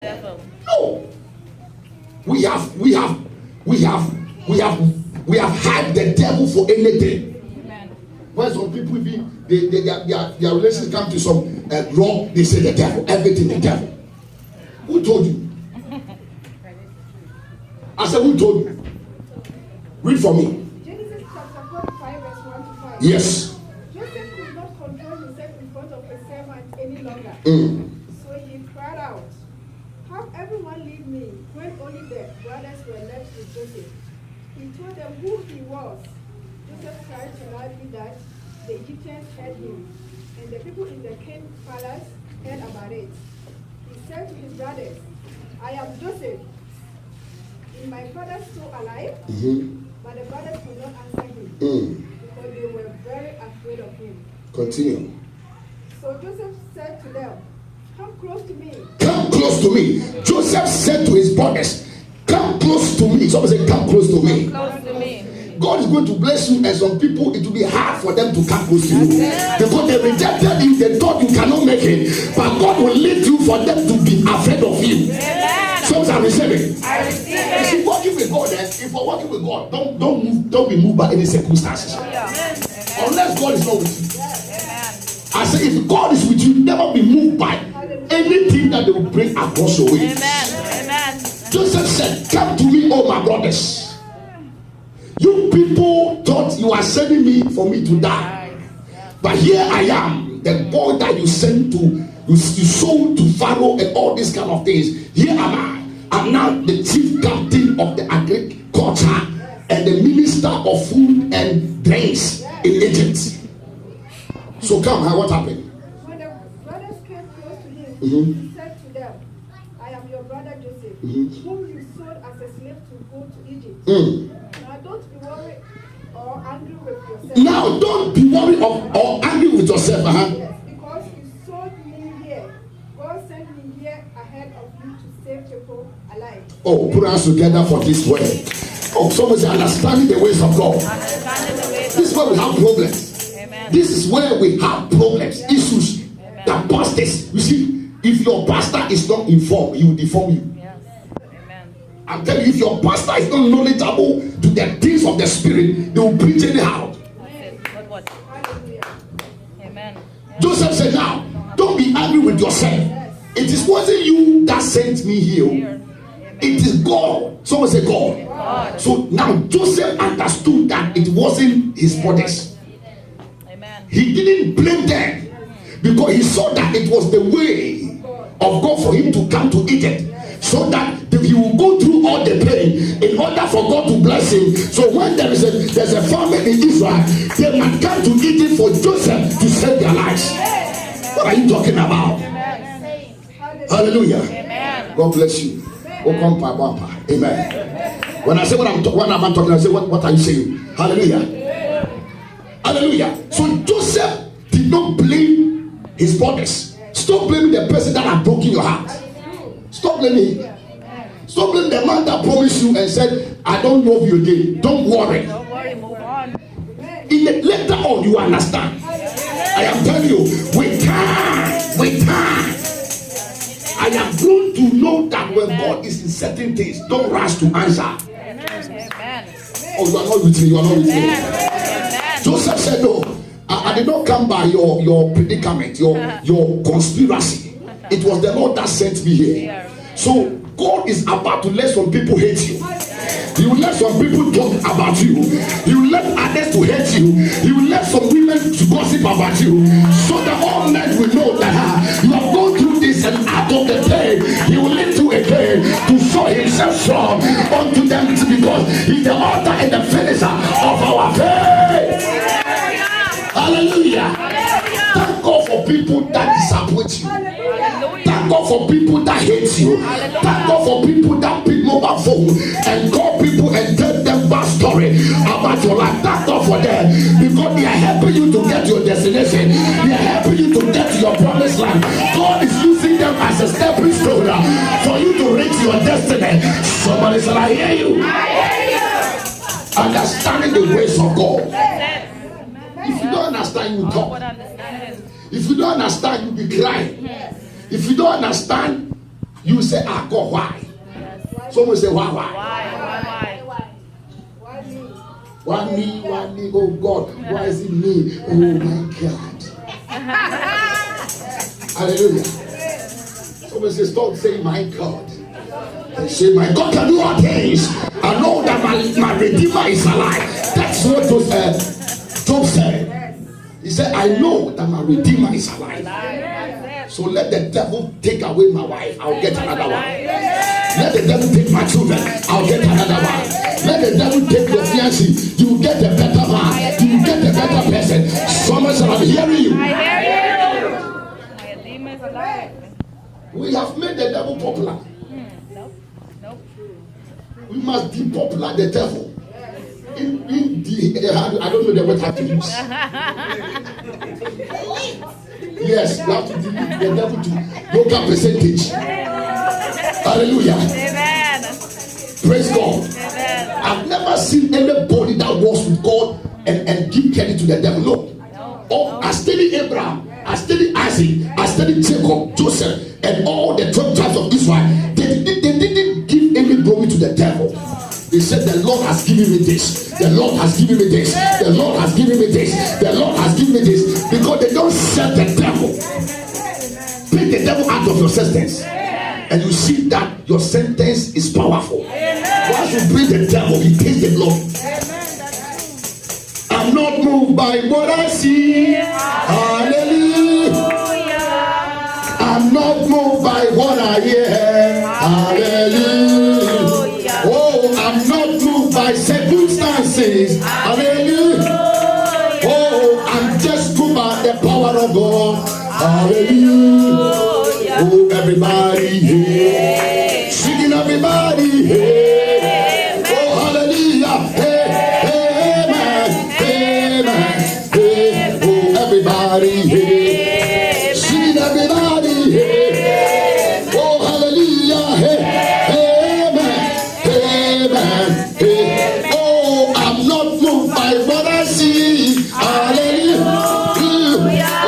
No. We have had the devil for anything. When some people, their relations come to some wrong, they say the devil, everything the devil. Who told you? I said, who told you? Read for me. Genesis chapter 45, verse 1 to 5. Yes. Joseph could not control himself in front of his servant any longer. So he cried out, "Have everyone leave me," when only the brothers were left with Joseph. He told them who he was. Joseph cried so loudly that the Egyptians heard him, and the people in the king's palace heard about it. He said to his brothers, "I am Joseph. Is my father still alive?" But the brothers could not answer him because they were very afraid of him. Continue. So Joseph said to them, "Come close to me." Come close to me. Joseph said to his brothers, "Come close to me." Somebody say, "Come close to me." Close to me. God is going to bless you, and some people it will be hard for them to come close to you because they rejected you. They thought you cannot make it, but God will lead you for them to be afraid of you. Some are receiving. I receive If it. you're working with God, if you're working with God, don't be moved by any circumstances. Unless God is not with you. I say, if God is with you, never be moved by anything that they will bring across your way. Amen. Joseph said, "Come to me, all my brothers. You people thought you are sending me for me to die, but here I am, the boy that you sent to, you sold to Pharaoh and all these kind of things. Here am I. I'm now the chief captain of the agriculture and the minister of food and drinks in Egypt. So come, what happened?" When the brothers came close to him, he said to them, "I am your brother Joseph, whom you sold as a slave to go to Egypt. Now don't be worried or angry with yourself." Now don't be worried or angry with yourself. Yes, because you sold me here. God sent me here ahead of you to save people alive. Oh, put us together for this word. Oh, someone say, understanding the ways of God. This is where we have problems. Amen. This is where we have problems, issues, that pastors. You see, if your pastor is not informed, he will deform you. Yes. Amen. I'm telling you, if your pastor is not knowledgeable to the things of the spirit, they will preach anyhow. That's it. But what? Hallelujah. Amen. Joseph said, now, don't be angry with yourself. It wasn't you that sent me here. It is God. Someone say God. God. So now Joseph understood that it wasn't his brothers. Amen. He didn't blame them because he saw that it was the way of God for him to come to Egypt, so that he will go through all the pain in order for God to bless him. So when there's a famine in Israel, they might come to Egypt for Joseph to save their lives. What are you talking about? Hallelujah. Amen. God bless you. Amen. When I say what I'm talking, I say what are you saying? Hallelujah. Hallelujah. So Joseph did not blame his brothers. Stop blaming the person that had broken your heart. Stop blaming him. Stop blaming the man that promised you and said, "I don't love you again." Don't worry. Don't worry, move on. Later on, you understand. I am telling you, with time. I am grown to know that when God is in certain things, don't rush to answer. Amen. Oh, you are not with me. You are not with me. Amen. Joseph said, "No, I did not come by your predicament, your conspiracy. It was the Lord that sent me here." So God is about to let some people hate you. He will let some people talk about you. He will let others to hate you. He will let some women to gossip about you, so that all men will know that you have gone through this, and out of the pain, He will lift you again to show Himself strong unto them, because He's the author and the finisher of our faith. Hallelujah. Thank God for people that disappoint you. Thank God for people that hate you. Thank God for people that pick mobile phone and call people and tell them bad story about your life. Thank God for them, because they are helping you to get your destination. They are helping you to get to your promised land. God is using them as a stepping stone for you to reach your destiny. Somebody said, "I hear you." Understanding the ways of God. If you don't understand, you talk. If you don't understand, you be crying. If you don't understand, You say, ah, God, why? Someone say, why? Why? Why me? Why me? Oh God, why is it me? Oh my God. Hallelujah. Someone say, stop saying my God. And say, my God can do all things. I know that my Redeemer is alive. That's what Job said. He said, I know that my Redeemer is alive. So let the devil take away my wife, I'll get another one. Let the devil take my children, I'll get another one. Let the devil take your fiancé, you get a better man, you get a better person. Someone said, I'm hearing you. I hear you. My Redeemer is alive. We have made the devil popular. Nope. We must depopulate the devil. In the I don't know the word I have to use. Yes, you have to delete the devil to local percentage. Hallelujah. Amen. Praise God. Amen. I've never seen anybody that walks with God and give credit to the devil. No. Oh, I studied Abraham, I studied Isaac, I studied Jacob, Joseph, and all the 12 tribes of Israel. They didn't give any glory to the devil. They said, the Lord has given me this. The Lord has given me this. The Lord has given me this. The Lord has given me this. Because they don't serve the devil. Take the devil out of your sentence. And you see that your sentence is powerful. Once you bring the devil, he takes the glory. I'm not moved by what I see. Hallelujah. I'm not moved by what I hear. Hallelujah. Oh, I'm not moved by circumstances. Hallelujah. Oh, I'm just moved by the power of God. Hallelujah. Oh, everybody here. Singing everybody here. Oh, hallelujah. Hey, amen. Amen. Hey, oh, everybody here. Singing everybody here. Oh, hallelujah. Hey, amen. Hey, oh, I'm not moved by what I see. Hallelujah.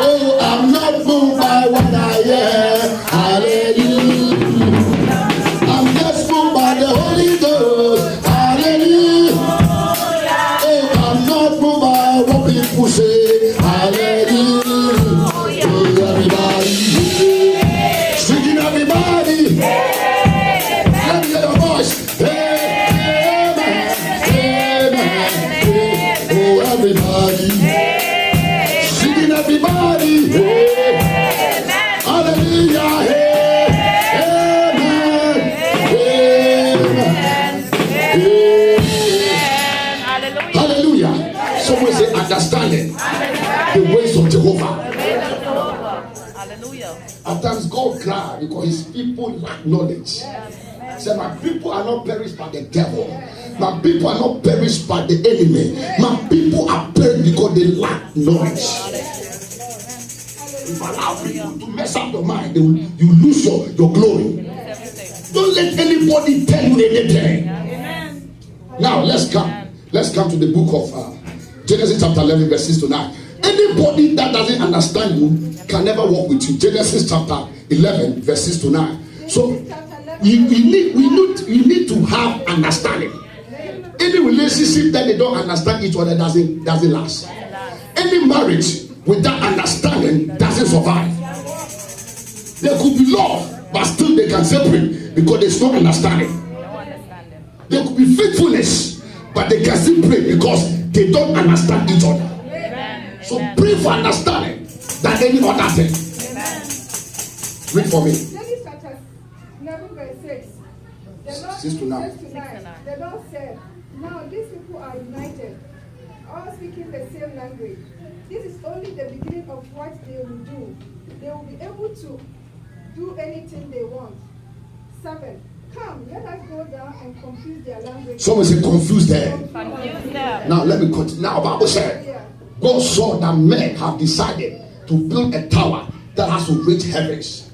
Oh, I'm not moved by what I hear. Hallelujah. I'm just moved by the Holy Ghost. Hallelujah. Oh, I'm not moved by what people say. Hallelujah. Oh, everybody here. Singing everybody. Let me hear your voice. Hey, amen. Amen. Oh, everybody. Singing everybody. Hey. Hallelujah. Hey. Amen. Amen. Hallelujah. Hallelujah. Someone say understanding the ways of Jehovah. Hallelujah. At times God cries because his people lack knowledge. Say, my people are not perished by the devil. My people are not perished by the enemy. My people are perished because they lack knowledge. If you allow people to mess up your mind, you lose your glory. Don't let anybody tell you anything. Now let's come to the book of Genesis chapter 11 verse 6 to 9. Anybody that doesn't understand you can never walk with you. Genesis chapter 11 verse 6 to 9. So we need to have understanding. Any relationship that they don't understand each other doesn't last. Any marriage without understanding doesn't survive. There could be love, but still they can separate because there's no understanding. There could be faithfulness, but they can still pray because they don't understand each other. So pray for understanding than any other thing. Read for me. Genesis chapter 11 verse 6. The Lord 6 to 9. 6 to 9. The Lord said, now these people are united, all speaking the same language. This is only the beginning of what they will do. They will be able to do anything they want. 7. Come, let us go down and confuse their language. Someone say confuse them. Confuse them. Now let me continue. Now Bible said, God saw that men have decided to build a tower that has to reach heavens.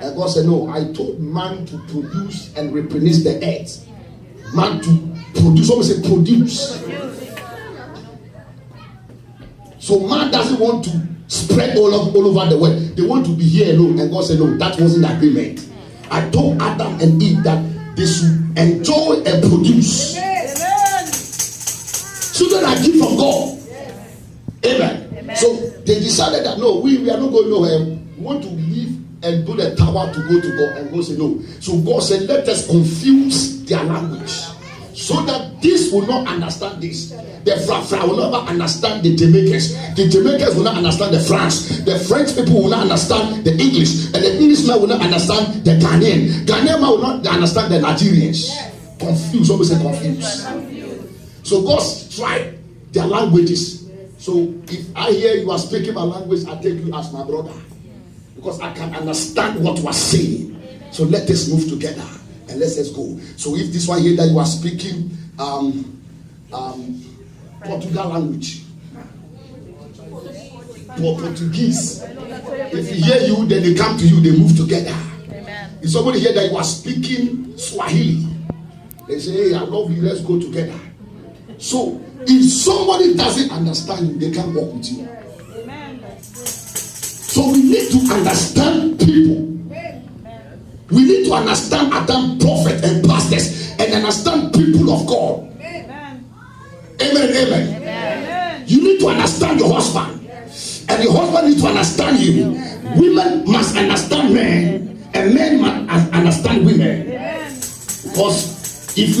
And God said, no, I told man to produce and replenish the earth. Man to produce. Someone say produce. So man doesn't want to spread all over the world. They want to be here alone. And God said, no, that wasn't the agreement. I told Adam and Eve that they should enjoy and produce. Children are gift from God. Amen. So they decided that no, we are not going nowhere. We want to live and build a tower to go to God. And God said no. So God said, let us confuse their language, so that this will not understand this. The Fra will never understand the Jamaicans. The Jamaicans will not understand the France. The French people will not understand the English. And the Englishman will not understand the Ghanaian. Ghanaian will not understand the Nigerians. Confused. Always say confused. So God tried their languages. So if I hear you are speaking my language, I take you as my brother, because I can understand what you are saying. So let us move together and let us go. So if this one here that you are speaking Portugal language, Portuguese, if you hear you, then they come to you, they move together. Amen. If somebody hear that you are speaking Swahili, they say, hey, I love you, let's go together. So if somebody doesn't understand you, they can't walk with you. So we need to understand people. We need to understand Adam, prophet and pastors, and understand people of God. Amen, amen. You need to understand your husband, and your husband needs to understand you. Women must understand men, and men must understand women. Because if you